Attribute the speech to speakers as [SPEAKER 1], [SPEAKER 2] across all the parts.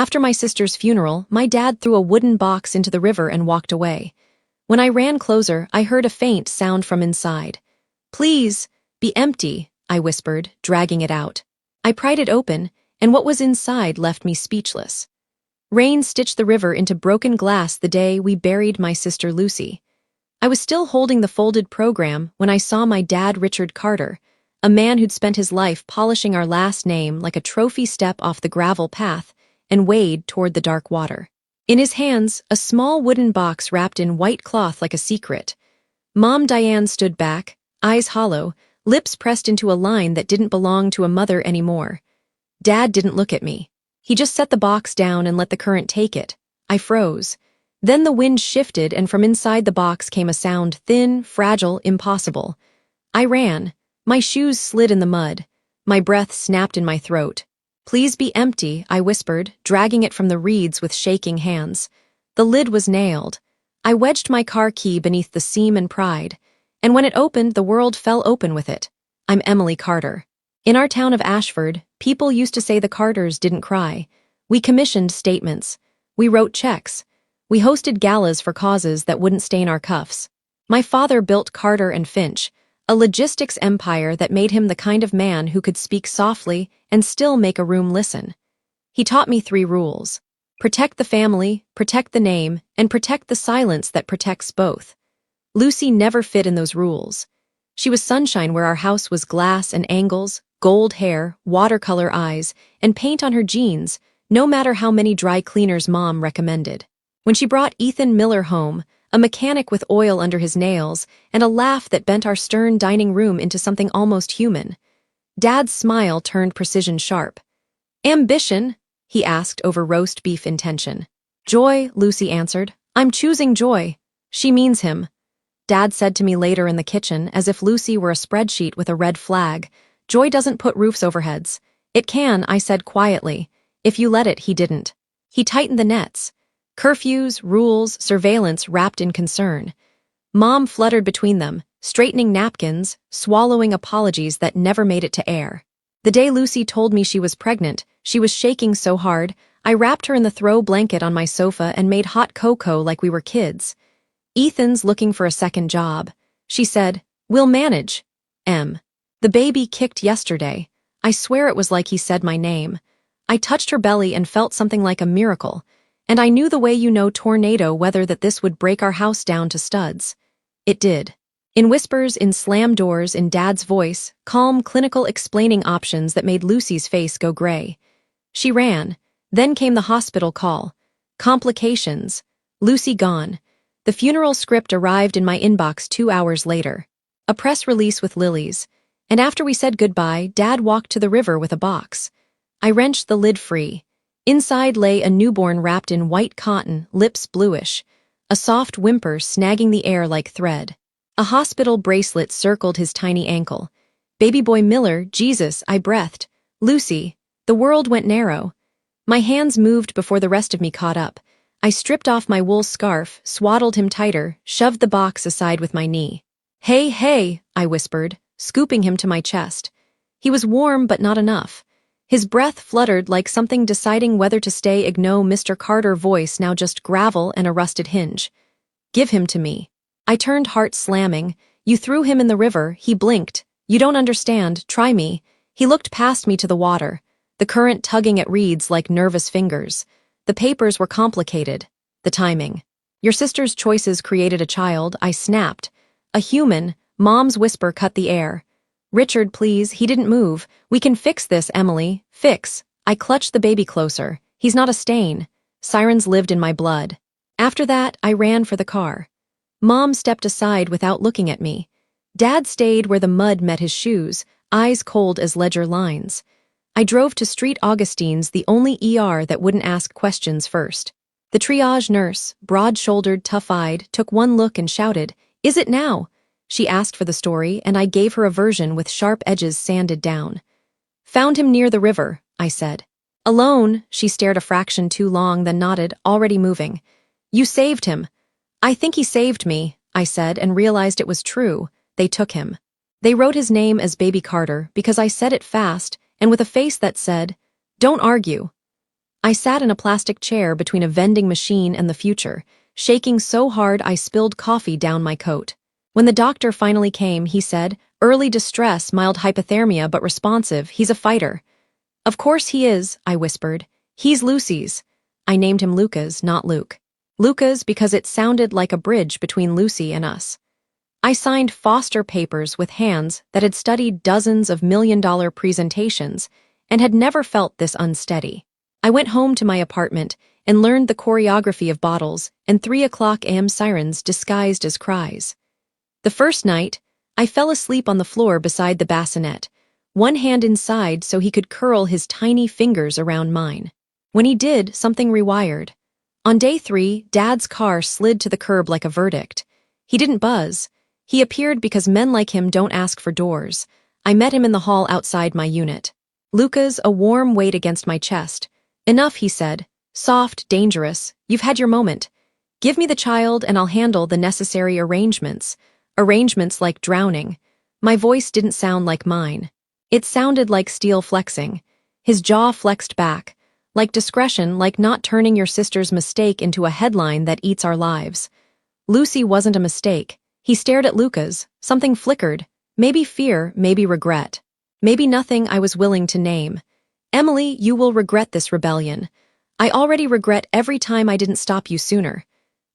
[SPEAKER 1] After my sister's funeral, my dad threw a wooden box into the river and walked away. When I ran closer, I heard a faint sound from inside. "Please, be empty," I whispered, dragging it out. I pried it open, and what was inside left me speechless. Rain stitched the river into broken glass the day we buried my sister Lucy. I was still holding the folded program when I saw my dad, Richard Carter, a man who'd spent his life polishing our last name like a trophy step off the gravel path, and wade toward the dark water. In his hands, a small wooden box wrapped in white cloth like a secret. Mom Diane stood back, eyes hollow, lips pressed into a line that didn't belong to a mother anymore. Dad didn't look at me. He just set the box down and let the current take it. I froze. Then the wind shifted, and from inside the box came a sound, thin, fragile, impossible. I ran. My shoes slid in the mud. My breath snapped in my throat. "Please be empty," I whispered, dragging it from the reeds with shaking hands. The lid was nailed. I wedged my car key beneath the seam and pried, and when it opened, the world fell open with it. I'm Emily Carter. In our town of Ashford, people used to say the Carters didn't cry. We commissioned statements. We wrote checks. We hosted galas for causes that wouldn't stain our cuffs. My father built Carter and Finch, a logistics empire that made him the kind of man who could speak softly and still make a room listen. He taught me 3 rules. Protect the family, protect the name, and protect the silence that protects both. Lucy never fit in those rules. She was sunshine where our house was glass and angles, gold hair, watercolor eyes, and paint on her jeans, no matter how many dry cleaners Mom recommended. When she brought Ethan Miller home, a mechanic with oil under his nails, and a laugh that bent our stern dining room into something almost human, Dad's smile turned precision sharp. "Ambition?" he asked over roast beef intention. "Joy," Lucy answered. "I'm choosing joy." "She means him," Dad said to me later in the kitchen, as if Lucy were a spreadsheet with a red flag. "Joy doesn't put roofs over heads." "It can," I said quietly. "If you let it." He didn't. He tightened the nets. Curfews, rules, surveillance wrapped in concern. Mom fluttered between them, straightening napkins, swallowing apologies that never made it to air. The day Lucy told me she was pregnant, she was shaking so hard, I wrapped her in the throw blanket on my sofa and made hot cocoa like we were kids. "Ethan's looking for a second job," she said. "We'll manage." The baby kicked yesterday. I swear it was like he said my name. I touched her belly and felt something like a miracle. And I knew the way you know tornado weather that this would break our house down to studs. It did. In whispers, in slammed doors, in Dad's voice, calm, clinical explaining options that made Lucy's face go gray. She ran. Then came the hospital call. Complications. Lucy gone. The funeral script arrived in my inbox 2 hours later. A press release with lilies. And after we said goodbye, Dad walked to the river with a box. I wrenched the lid free. Inside lay a newborn wrapped in white cotton, lips bluish, a soft whimper snagging the air like thread. A hospital bracelet circled his tiny ankle. "Baby boy Miller, Jesus," I breathed. "Lucy." The world went narrow. My hands moved before the rest of me caught up. I stripped off my wool scarf, swaddled him tighter, shoved the box aside with my knee. "Hey, hey," I whispered, scooping him to my chest. He was warm but not enough. His breath fluttered like something deciding whether to stay. "Igno," Mr. Carter voice now just gravel and a rusted hinge. "Give him to me." I turned, heart slamming. "You threw him in the river." He blinked. "You don't understand. Try me." He looked past me to the water, the current tugging at reeds like nervous fingers. The papers were complicated. The timing. "Your sister's choices created a child," I snapped. "A human." Mom's whisper cut the air. "Richard, please." He didn't move. "We can fix this, Emily." "Fix." I clutched the baby closer. "He's not a stain." Sirens lived in my blood. After that, I ran for the car. Mom stepped aside without looking at me. Dad stayed where the mud met his shoes, eyes cold as ledger lines. I drove to Street Augustine's, the only ER that wouldn't ask questions first. The triage nurse, broad-shouldered, tough-eyed, took one look and shouted, "Is it now?" She asked for the story, and I gave her a version with sharp edges sanded down. "Found him near the river," I said. "Alone?" She stared a fraction too long, then nodded, already moving. "You saved him." "I think he saved me," I said, and realized it was true. They took him. They wrote his name as Baby Carter because I said it fast and with a face that said, "Don't argue." I sat in a plastic chair between a vending machine and the future, shaking so hard I spilled coffee down my coat. When the doctor finally came, he said, "Early distress, mild hypothermia, but responsive. He's a fighter." "Of course he is," I whispered. "He's Lucy's." I named him Lucas, not Luke. Lucas because it sounded like a bridge between Lucy and us. I signed foster papers with hands that had studied dozens of million-dollar presentations and had never felt this unsteady. I went home to my apartment and learned the choreography of bottles and 3 o'clock a.m. sirens disguised as cries. The first night, I fell asleep on the floor beside the bassinet, one hand inside so he could curl his tiny fingers around mine. When he did, something rewired. On day 3, Dad's car slid to the curb like a verdict. He didn't buzz. He appeared because men like him don't ask for doors. I met him in the hall outside my unit. Lucas, a warm weight against my chest. "Enough," he said. "Soft, dangerous. You've had your moment. Give me the child and I'll handle the necessary arrangements." Arrangements like drowning. My voice didn't sound like mine. It sounded like steel flexing. His jaw flexed back. Like discretion, like not turning your sister's mistake into a headline that eats our lives. Lucy wasn't a mistake. He stared at Lucas. Something flickered. Maybe fear, maybe regret. Maybe nothing I was willing to name. "Emily, you will regret this rebellion. I already regret every time I didn't stop you sooner."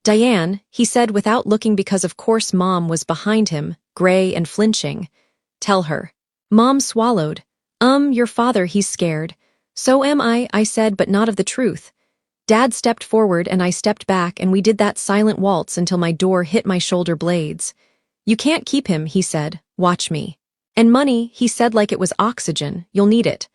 [SPEAKER 1] "Diane," he said without looking because of course Mom was behind him, gray and flinching. "Tell her." Mom swallowed. Your father, he's scared." "So am I said, but not of the truth." Dad stepped forward and I stepped back and we did that silent waltz until my door hit my shoulder blades. "You can't keep him," he said. "Watch me." "And money," he said like it was oxygen. "You'll need it.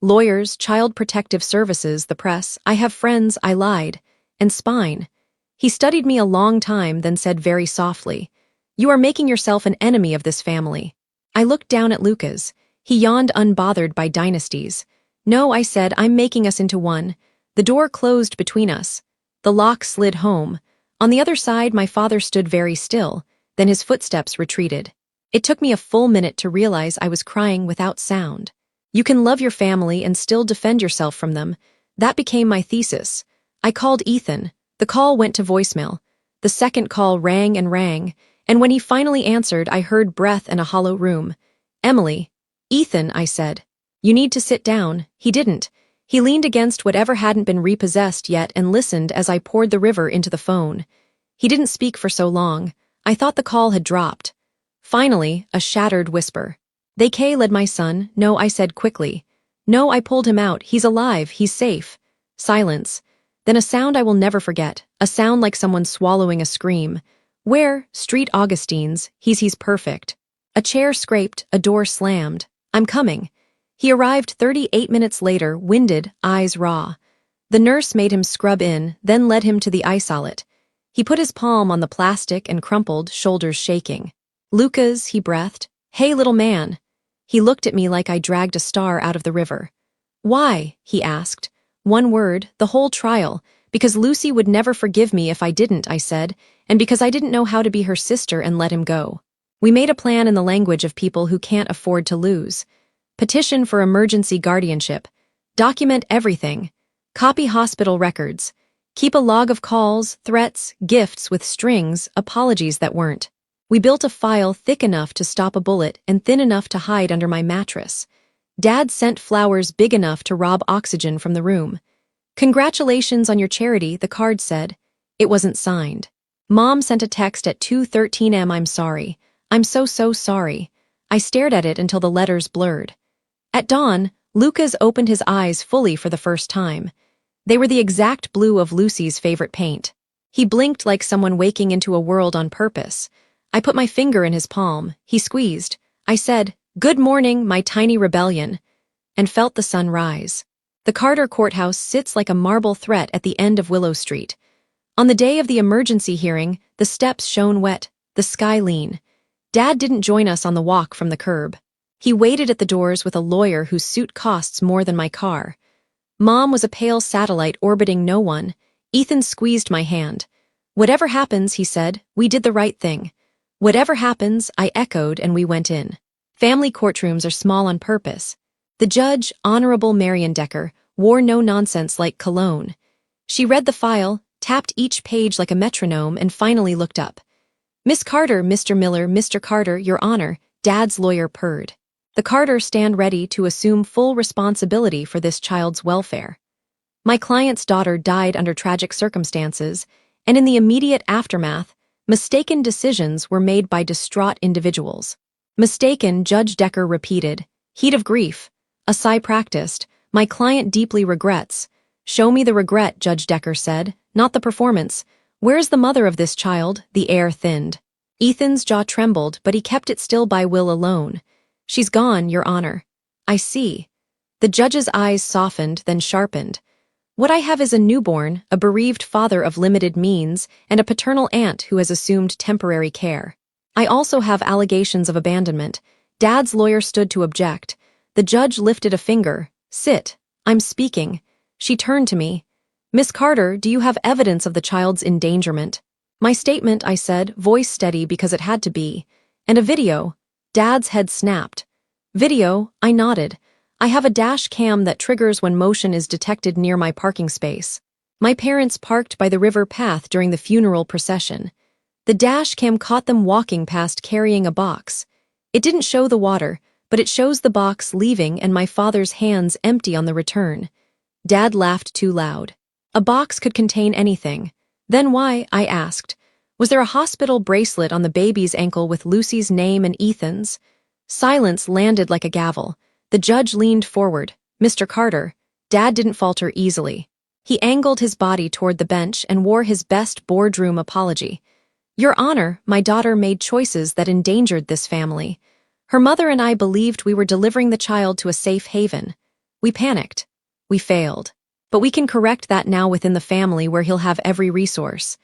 [SPEAKER 1] Lawyers, child protective services, the press. I have friends," I lied. "And spine." He studied me a long time, then said very softly, "You are making yourself an enemy of this family." I looked down at Lucas. He yawned unbothered by dynasties. "No," I said, "I'm making us into one." The door closed between us. The lock slid home. On the other side, my father stood very still, then his footsteps retreated. It took me a full minute to realize I was crying without sound. You can love your family and still defend yourself from them. That became my thesis. I called Ethan. The call went to voicemail. The second call rang, and when he finally answered, I heard breath in a hollow room. "Emily." "Ethan," I said. "You need to sit down." He didn't. He leaned against whatever hadn't been repossessed yet and listened as I poured the river into the phone. He didn't speak for so long. I thought the call had dropped. Finally, a shattered whisper. "They led my son." "No," I said quickly. "No, I pulled him out. He's alive. He's safe." Silence. Then a sound I will never forget, a sound like someone swallowing a scream. "Where?" "Street Augustine's. He's perfect." A chair scraped, a door slammed. "I'm coming." He arrived 38 minutes later, winded, eyes raw. The nurse made him scrub in, then led him to the isolate. He put his palm on the plastic and crumpled, shoulders shaking. "Lucas," he breathed. "Hey, little man." He looked at me like I dragged a star out of the river. "Why?" he asked. One word, the whole trial. "Because Lucy would never forgive me if I didn't," I said, "and because I didn't know how to be her sister and let him go." We made a plan in the language of people who can't afford to lose. Petition for emergency guardianship. Document everything. Copy hospital records. Keep a log of calls, threats, gifts with strings, apologies that weren't. We built a file thick enough to stop a bullet and thin enough to hide under my mattress. Dad sent flowers big enough to rob oxygen from the room. "Congratulations on your charity," the card said. It wasn't signed. Mom sent a text at 2:13 am. "I'm sorry. I'm so sorry." I stared at it until the letters blurred. At dawn, Lucas opened his eyes fully for the first time. They were the exact blue of Lucy's favorite paint. He blinked like someone waking into a world on purpose. I put my finger in his palm. He squeezed. I said, "Good morning, my tiny rebellion," and felt the sun rise. The Carter Courthouse sits like a marble threat at the end of Willow Street. On the day of the emergency hearing, the steps shone wet, the sky lean. Dad didn't join us on the walk from the curb. He waited at the doors with a lawyer whose suit costs more than my car. Mom was a pale satellite orbiting no one. Ethan squeezed my hand. "Whatever happens," he said, "we did the right thing." "Whatever happens," I echoed, and we went in. Family courtrooms are small on purpose. The judge, Honorable Marion Decker, wore no nonsense like cologne. She read the file, tapped each page like a metronome, and finally looked up. "Miss Carter, Mr. Miller, Mr. Carter, Your Honor," Dad's lawyer purred. "The Carter stand ready to assume full responsibility for this child's welfare. My client's daughter died under tragic circumstances, and in the immediate aftermath, mistaken decisions were made by distraught individuals." "Mistaken," Judge Decker repeated. Heat of grief. A sigh practiced. "My client deeply regrets." "Show me the regret," Judge Decker said, "not the performance. Where's the mother of this child?" The air thinned. Ethan's jaw trembled, but he kept it still by will alone. "She's gone, Your Honor." "I see." The judge's eyes softened, then sharpened. "What I have is a newborn, a bereaved father of limited means, and a paternal aunt who has assumed temporary care. I also have allegations of abandonment." Dad's lawyer stood to object. The judge lifted a finger. "Sit. I'm speaking." She turned to me. "Miss Carter, do you have evidence of the child's endangerment?" "My statement," I said, voice steady because it had to be. "And a video." Dad's head snapped. "Video?" I nodded. "I have a dash cam that triggers when motion is detected near my parking space. My parents parked by the river path during the funeral procession. The dash cam caught them walking past carrying a box. It didn't show the water, but it shows the box leaving and my father's hands empty on the return." Dad laughed too loud. "A box could contain anything." "Then why?" I asked. "Was there a hospital bracelet on the baby's ankle with Lucy's name and Ethan's?" Silence landed like a gavel. The judge leaned forward. "Mr. Carter." Dad didn't falter easily. He angled his body toward the bench and wore his best boardroom apology. "Your Honor, my daughter made choices that endangered this family. Her mother and I believed we were delivering the child to a safe haven. We panicked. We failed. But we can correct that now within the family where he'll have every resource."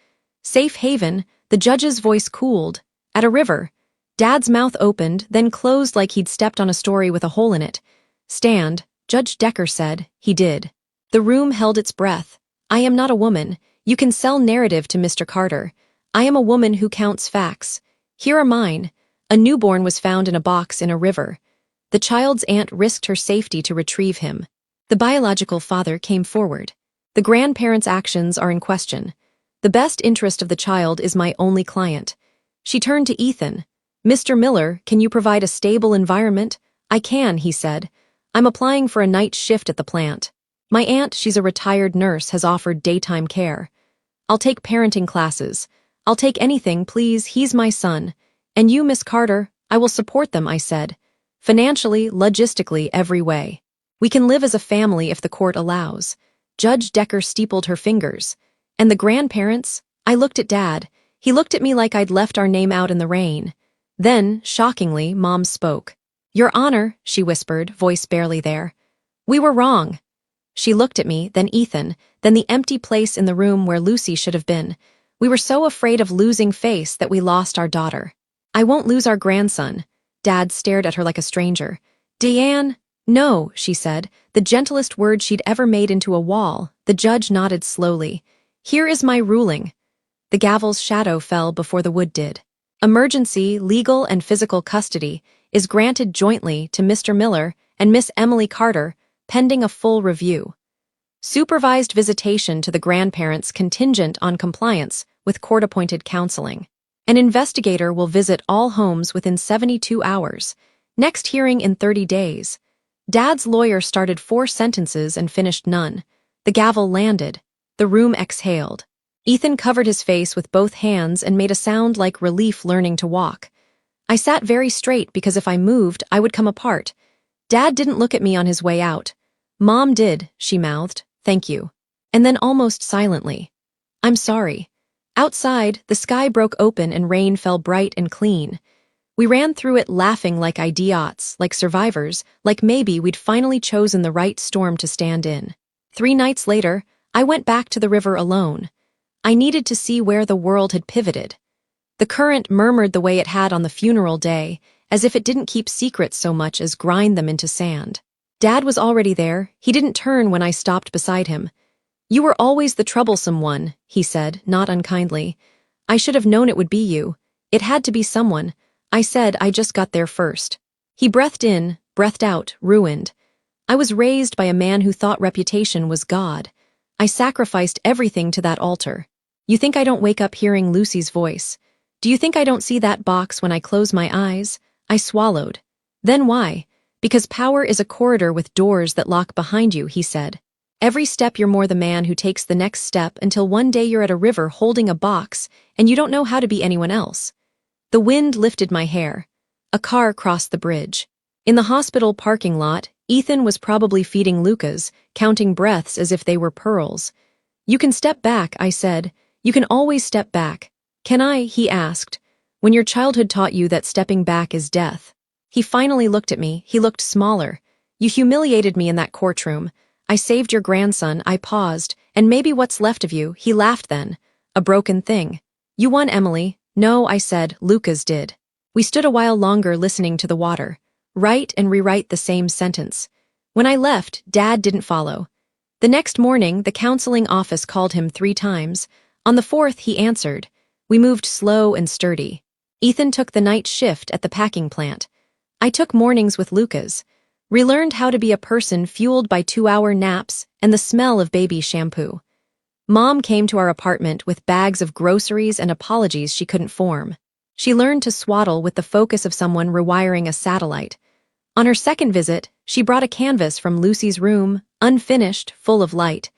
[SPEAKER 1] "Safe haven," the judge's voice cooled. "At a river." Dad's mouth opened, then closed like he'd stepped on a story with a hole in it. "Stand," Judge Decker said. He did. The room held its breath. "I am not a woman. You can sell narrative to Mr. Carter. I am a woman who counts facts. Here are mine. A newborn was found in a box in a river. The child's aunt risked her safety to retrieve him. The biological father came forward. The grandparents' actions are in question. The best interest of the child is my only client." She turned to Ethan. "Mr. Miller, can you provide a stable environment?" "I can," he said. "I'm applying for a night shift at the plant. My aunt, she's a retired nurse, has offered daytime care. I'll take parenting classes. I'll take anything, please, he's my son. And you, Miss Carter, I will support them," I said. "Financially, logistically, every way. We can live as a family if the court allows." Judge Decker steepled her fingers. "And the grandparents?" I looked at Dad. He looked at me like I'd left our name out in the rain. Then, shockingly, Mom spoke. "Your Honor," she whispered, voice barely there. "We were wrong." She looked at me, then Ethan, then the empty place in the room where Lucy should have been. "We were so afraid of losing face that we lost our daughter." "I won't lose our grandson." Dad stared at her like a stranger. "Diane?" "No," she said, the gentlest word she'd ever made into a wall. The judge nodded slowly. "Here is my ruling." The gavel's shadow fell before the wood did. "Emergency, legal and physical custody is granted jointly to Mr. Miller and Miss Emily Carter, pending a full review. Supervised visitation to the grandparents contingent on compliance with court-appointed counseling. An investigator will visit all homes within 72 hours. Next hearing in 30 days. Dad's lawyer started 4 sentences and finished none. The gavel landed. The room exhaled. Ethan covered his face with both hands and made a sound like relief learning to walk. I sat very straight because if I moved, I would come apart. Dad didn't look at me on his way out. "Mom did," she mouthed. "Thank you." And then almost silently, "I'm sorry." Outside, the sky broke open and rain fell bright and clean. We ran through it laughing like idiots, like survivors, like maybe we'd finally chosen the right storm to stand in. 3 nights later, I went back to the river alone. I needed to see where the world had pivoted. The current murmured the way it had on the funeral day, as if it didn't keep secrets so much as grind them into sand. Dad was already there. He didn't turn when I stopped beside him. "You were always the troublesome one," he said, not unkindly. "I should have known it would be you. It had to be someone." I said I just got there first. He breathed in, breathed out, ruined. I was raised by a man who thought reputation was God. I sacrificed everything to that altar. You think I don't wake up hearing Lucy's voice? Do you think I don't see that box when I close my eyes? I swallowed. Then why? Because power is a corridor with doors that lock behind you, he said. Every step you're more the man who takes the next step until one day you're at a river holding a box and you don't know how to be anyone else. The wind lifted my hair. A car crossed the bridge. In the hospital parking lot, Ethan was probably feeding Lucas, counting breaths as if they were pearls. You can step back, I said. You can always step back. Can I? He asked. When your childhood taught you that stepping back is death. He finally looked at me. He looked smaller. You humiliated me in that courtroom. I saved your grandson. I paused. And maybe what's left of you. He laughed then. A broken thing. You won, Emily. No, I said. Lucas did. We stood a while longer listening to the water. Write and rewrite the same sentence. When I left, Dad didn't follow. The next morning, the counseling office called him 3 times. On the 4th, he answered. We moved slow and sturdy. Ethan took the night shift at the packing plant. I took mornings with Lucas. Relearned how to be a person fueled by 2-hour naps and the smell of baby shampoo. Mom came to our apartment with bags of groceries and apologies she couldn't form. She learned to swaddle with the focus of someone rewiring a satellite. On her second visit, she brought a canvas from Lucy's room, unfinished, full of light.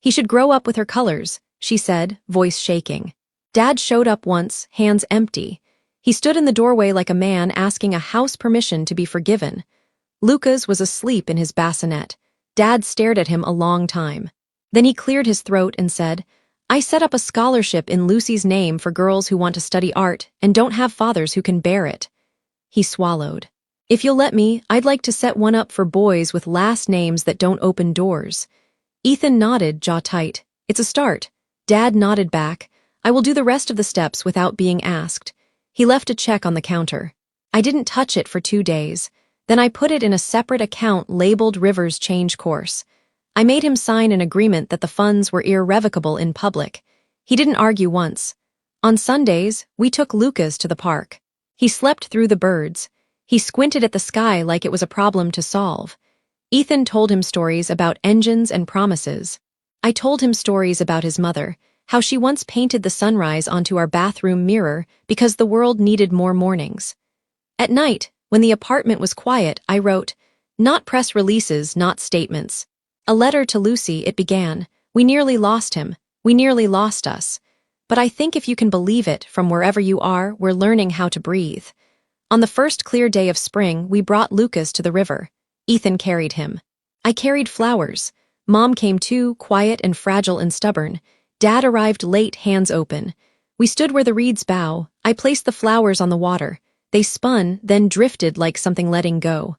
[SPEAKER 1] He should grow up with her colors, she said, voice shaking. Dad showed up once, hands empty. He stood in the doorway like a man asking a house permission to be forgiven. Lucas was asleep in his bassinet. Dad stared at him a long time. Then he cleared his throat and said, I set up a scholarship in Lucy's name for girls who want to study art and don't have fathers who can bear it. He swallowed. If you'll let me, I'd like to set one up for boys with last names that don't open doors. Ethan nodded, jaw tight. It's a start. Dad nodded back. I will do the rest of the steps without being asked. He left a check on the counter. I didn't touch it for 2 days. Then I put it in a separate account labeled Rivers Change Course. I made him sign an agreement that the funds were irrevocable in public. He didn't argue once. On Sundays, we took Lucas to the park. He slept through the birds. He squinted at the sky like it was a problem to solve. Ethan told him stories about engines and promises. I told him stories about his mother, how she once painted the sunrise onto our bathroom mirror because the world needed more mornings. At night, when the apartment was quiet, I wrote, not press releases, not statements. A letter to Lucy, it began. We nearly lost him. We nearly lost us. But I think if you can believe it, from wherever you are, we're learning how to breathe. On the first clear day of spring, we brought Lucas to the river. Ethan carried him. I carried flowers. Mom came too, quiet and fragile and stubborn. Dad arrived late, hands open. We stood where the reeds bow. I placed the flowers on the water. They spun, then drifted like something letting go.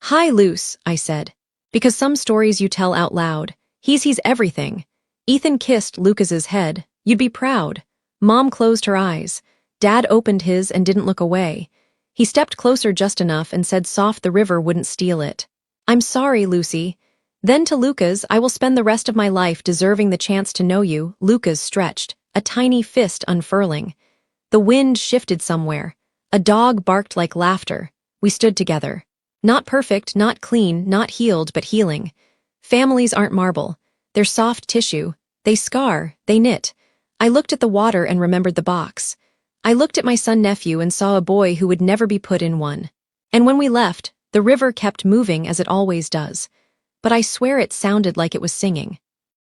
[SPEAKER 1] Hi, Luce, I said. Because some stories you tell out loud. He's everything. Ethan kissed Lucas's head. You'd be proud. Mom closed her eyes. Dad opened his and didn't look away. He stepped closer just enough and said soft the river wouldn't steal it. I'm sorry, Lucy. Then to Lucas, I will spend the rest of my life deserving the chance to know you. Lucas stretched, a tiny fist unfurling. The wind shifted somewhere. A dog barked like laughter. We stood together. Not perfect, not clean, not healed, but healing. Families aren't marble. They're soft tissue. They scar, they knit. I looked at the water and remembered the box. I looked at my son-nephew and saw a boy who would never be put in one. And when we left, the river kept moving as it always does. But I swear it sounded like it was singing.